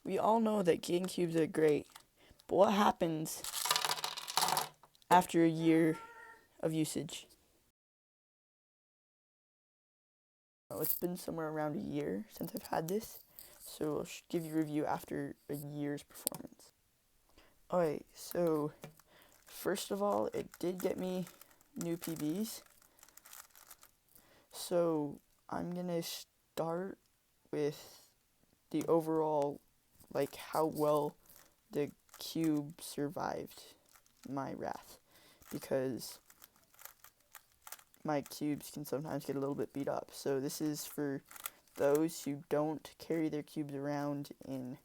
We all know that GameCubes are great, but what happens after a year of usage? Oh, it's been somewhere around a year since I've had this, so I'll give you a review after a year's performance. Alright, so first of all, it did get me new PBs, so I'm gonna start with the overall, like how well the cube survived my wrath, because my cubes can sometimes get a little bit beat up. So this is for those who don't carry their cubes around in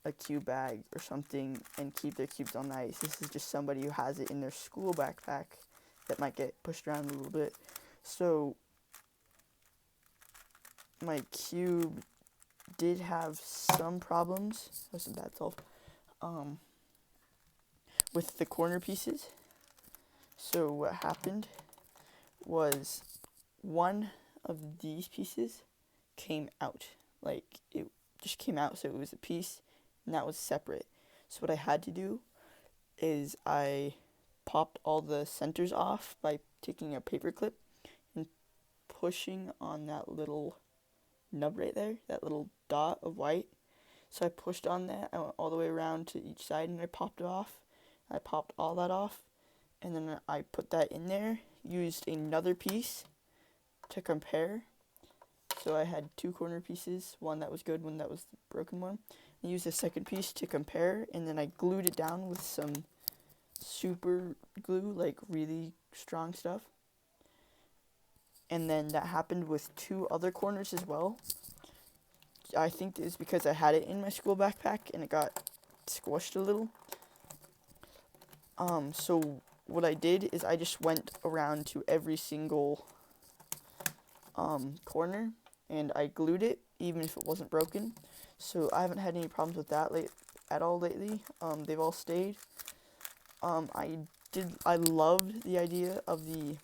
a cube bag or something and keep their cubes on ice. This is just somebody who has it in their school backpack that might get pushed around a little bit. So my cube did have some problems. Wasn't bad solve. With the corner pieces. So what happened was one of these pieces came out. Like, it just came out, so it was a piece, and that was separate. So what I had to do is I popped all the centers off by taking a paper clip and pushing on that little nub right there, that little dot of white. So I pushed on that, I went all the way around to each side, and I popped it off. I popped all that off, and then I put that in there, used another piece to compare. So I had two corner pieces, one that was good, one that was the broken one. I used a second piece to compare, and then I glued it down with some super glue, like really strong stuff. And then that happened with two other corners as well. I think it's because I had it in my school backpack and it got squished a little. So what I did is I just went around to every single corner and I glued it even if it wasn't broken. So I haven't had any problems with that at all lately. They've all stayed. I loved the idea of the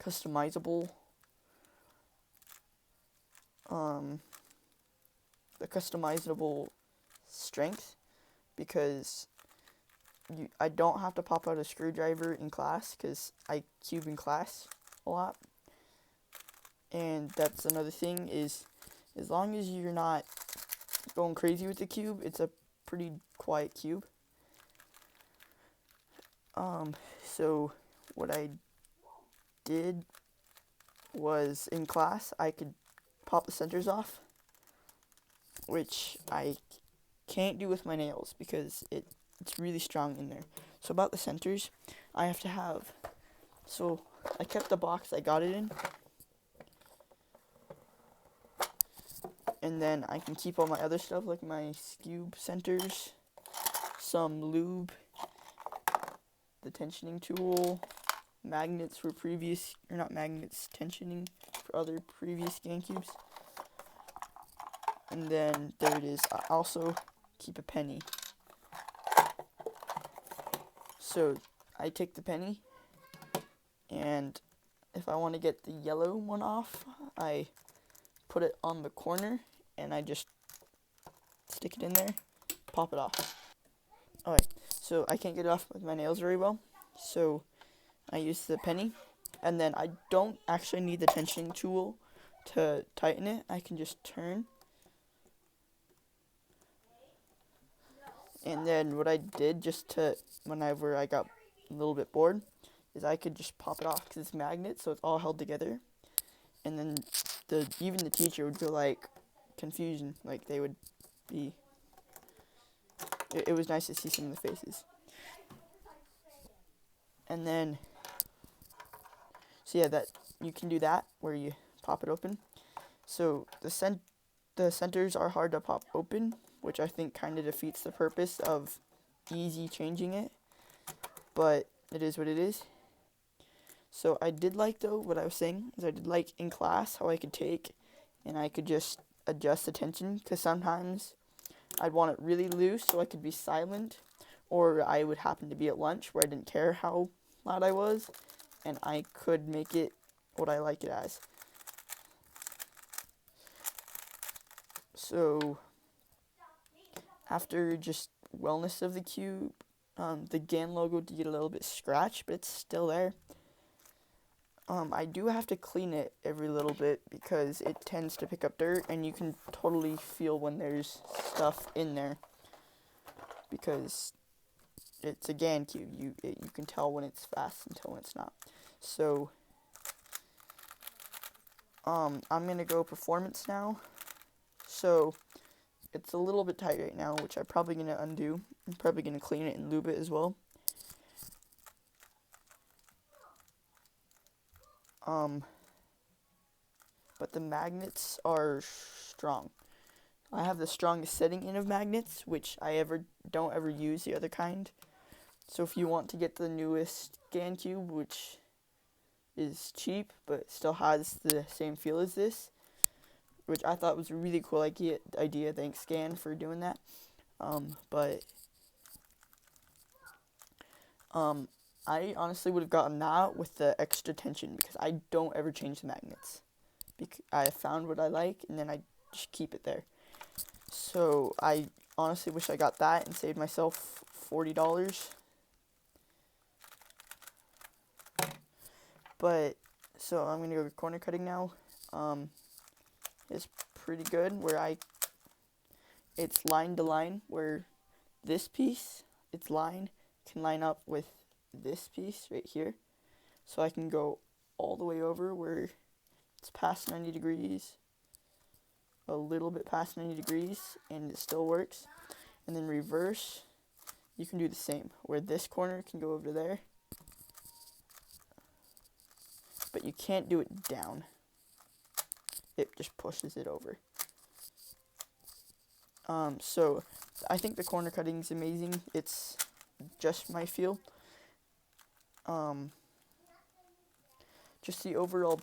customizable strength, because I don't have to pop out a screwdriver in class because I cube in class a lot. And that's another thing, is as long as you're not going crazy with the cube, it's a pretty quiet cube. So what I did was in class I could pop the centers off, which I can't do with my nails because it's really strong in there. So about the centers, I have to have, so I kept the box I got it in, and then I can keep all my other stuff like my cube centers, some lube, the tensioning tool, magnets for previous, or not magnets, tensioning for other previous GameCubes. And then there it is. I also keep a penny. So I take the penny, and if I want to get the yellow one off, I put it on the corner and I just stick it in there, pop it off. Alright, so I can't get it off with my nails very well, so I use the penny, and then I don't actually need the tensioning tool to tighten it. I can just turn. And then what I did, just to, whenever I got a little bit bored, is I could just pop it off because it's magnet, so it's all held together. And then even the teacher would feel like confusion, like they would be. It was nice to see some of the faces. And then, so yeah, that you can do that where you pop it open. So the centers are hard to pop open, which I think kind of defeats the purpose of easy changing it, but it is what it is. So I did like, though, what I was saying is I did like in class how I could take and I could just adjust the tension, because sometimes I'd want it really loose so I could be silent, or I would happen to be at lunch where I didn't care how loud I was, and I could make it what I like it as. So after just wellness of the cube, the GAN logo did get a little bit scratched, but it's still there. I do have to clean it every little bit because it tends to pick up dirt, and you can totally feel when there's stuff in there because it's a GAN cube. You can tell when it's fast and tell when it's not. So I'm gonna go performance now. So it's a little bit tight right now, which I'm probably gonna undo. I'm probably gonna clean it and lube it as well. But the magnets are strong. I have the strongest setting in of magnets, which I don't ever use the other kind. So if you want to get the newest GAN cube, which is cheap but still has the same feel as this, which I thought was a really cool idea. Thanks GAN for doing that. I honestly would have gotten that with the extra tension because I don't ever change the magnets. I found what I like and then I just keep it there. So I honestly wish I got that and saved myself $40. But so I'm gonna go corner cutting now. It's pretty good where it's line to line where this piece, its line, can line up with this piece right here. So I can go all the way over where it's past 90 degrees, a little bit past 90 degrees, and it still works. And then reverse, you can do the same, where this corner can go over to there, but you can't do it down. It just pushes it over. So I think the corner cutting is amazing. It's just my feel. Just the overall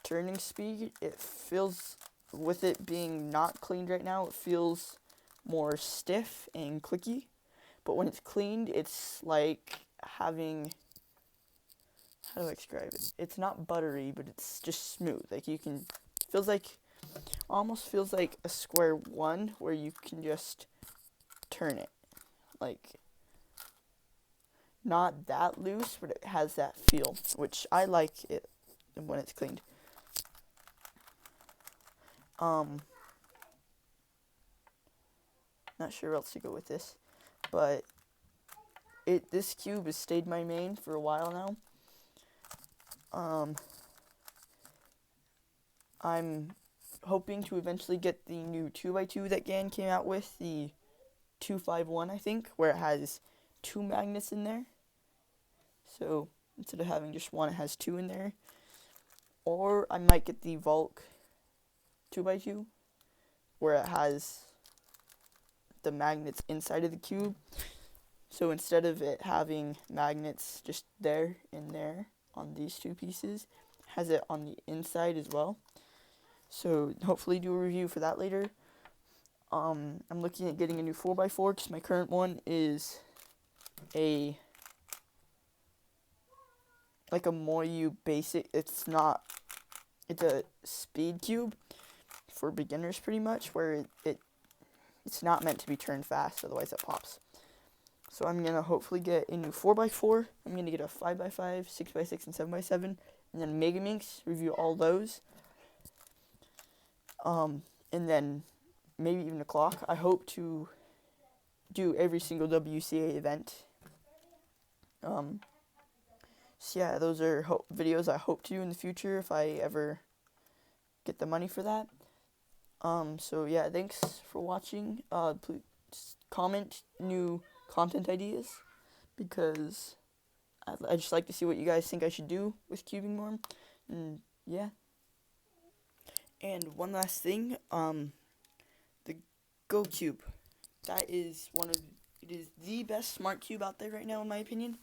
turning speed, it feels, with it being not cleaned right now, it feels more stiff and clicky. But when it's cleaned, it's like having, how do I describe it? It's not buttery, but it's just smooth. Like almost feels like a square one where you can just turn it. Like, not that loose, but it has that feel, which I like it when it's cleaned. Not sure where else to go with this, but this cube has stayed my main for a while now. I'm hoping to eventually get the new 2x2 that GAN came out with, the 251, I think, where it has 2 magnets in there. So instead of having just one, it has 2 in there. Or I might get the Volk 2x2, where it has the magnets inside of the cube. So instead of it having magnets just there and there on these 2 pieces, it has it on the inside as well. So hopefully do a review for that later. I'm looking at getting a new 4x4 because my current one is a Moyu basic. It's a speed cube for beginners pretty much, where it's not meant to be turned fast, otherwise it pops. So I'm going to hopefully get a new 4x4. I'm going to get a 5x5, 6x6, and 7x7, and then Megaminx, review all those. And then maybe even a clock. I hope to do every single WCA event. So yeah, those are videos I hope to do in the future if I ever get the money for that. So yeah, thanks for watching. Please comment new content ideas because I just like to see what you guys think I should do with cubing more. And yeah. And one last thing, the GoCube. It is the best smart cube out there right now in my opinion.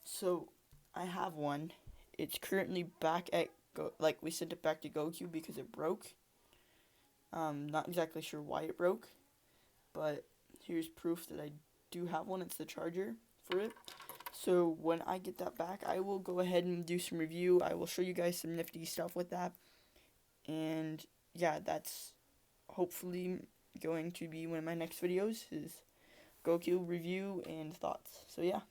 So I have one. It's currently back at we sent it back to GoCube because it broke. Not exactly sure why it broke, but here's proof that I do have one. It's the charger for it. So when I get that back, I will go ahead and do some review. I will show you guys some nifty stuff with that. And yeah, that's hopefully going to be one of my next videos, is Goku review and thoughts. So yeah.